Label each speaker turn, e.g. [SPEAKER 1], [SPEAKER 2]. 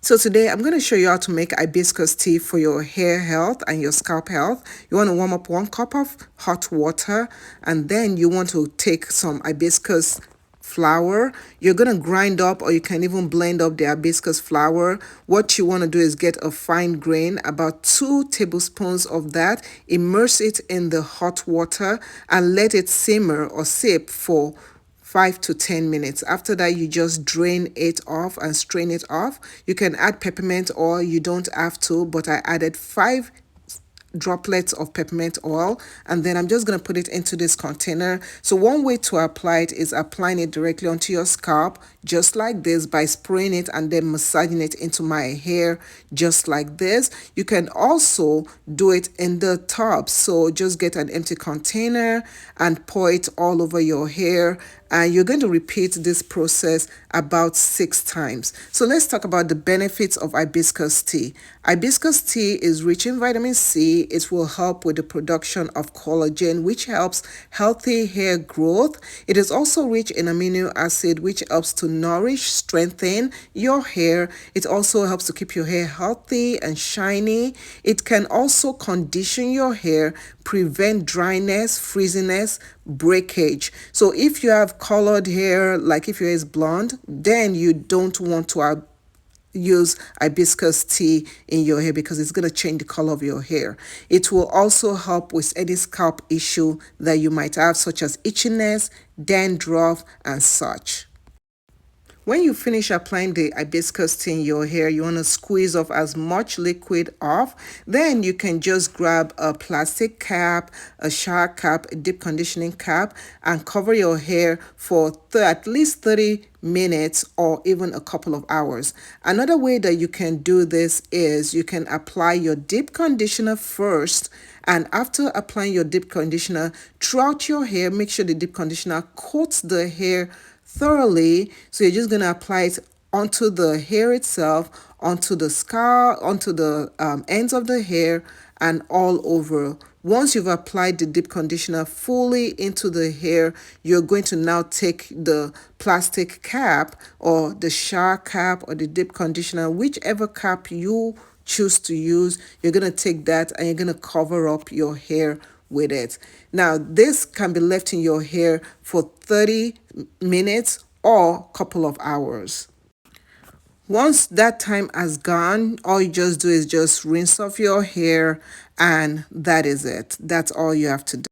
[SPEAKER 1] So today I'm going to show you how to make hibiscus tea for your hair health and your scalp health. You want to warm up 1 cup of hot water, and then you want to take some hibiscus flour. You're going to grind up, or you can even blend up the hibiscus flour. What you want to do is get a fine grain, about 2 tablespoons of that, immerse it in the hot water and let it simmer or sip for 5 to 10 minutes. After that, you just drain it off and strain it off. You can add peppermint oil, you don't have to, but I added 5 droplets of peppermint oil, and then I'm just going to put it into this container. So one way to apply it is applying it directly onto your scalp, just like this, by spraying it and then massaging it into my hair, just like this. You can also do it in the tub. So just get an empty container and pour it all over your hair, and you're going to repeat this process about 6 times. So let's talk about the benefits of hibiscus tea. Hibiscus tea is rich in vitamin C. It will help with the production of collagen, which helps healthy hair growth. It is also rich in amino acid, which helps to nourish, strengthen your hair. It also helps to keep your hair healthy and shiny. It can also condition your hair, prevent dryness, frizziness, breakage. So if you have colored hair, like if your hair is blonde, then you don't want to use hibiscus tea in your hair because it's going to change the color of your hair. It will also help with any scalp issue that you might have, such as itchiness, dandruff, and such. When you finish applying the hibiscus tea in your hair, you want to squeeze off as much liquid off. Then you can just grab a plastic cap, a shower cap, a deep conditioning cap, and cover your hair for at least 30 minutes or even a couple of hours. Another way that you can do this is you can apply your deep conditioner first, and after applying your deep conditioner throughout your hair, make sure the deep conditioner coats the hair thoroughly. So you're just going to apply it onto the hair itself, onto the scalp, onto the ends of the hair, and all over. Once you've applied the deep conditioner fully into the hair, you're going to now take the plastic cap or the shower cap or the deep conditioner, whichever cap you choose to use. You're going to take that and you're going to cover up your hair with it. Now, this can be left in your hair for 30 minutes or a couple of hours. Once that time has gone, all you just do is just rinse off your hair, and that is it. That's all you have to do.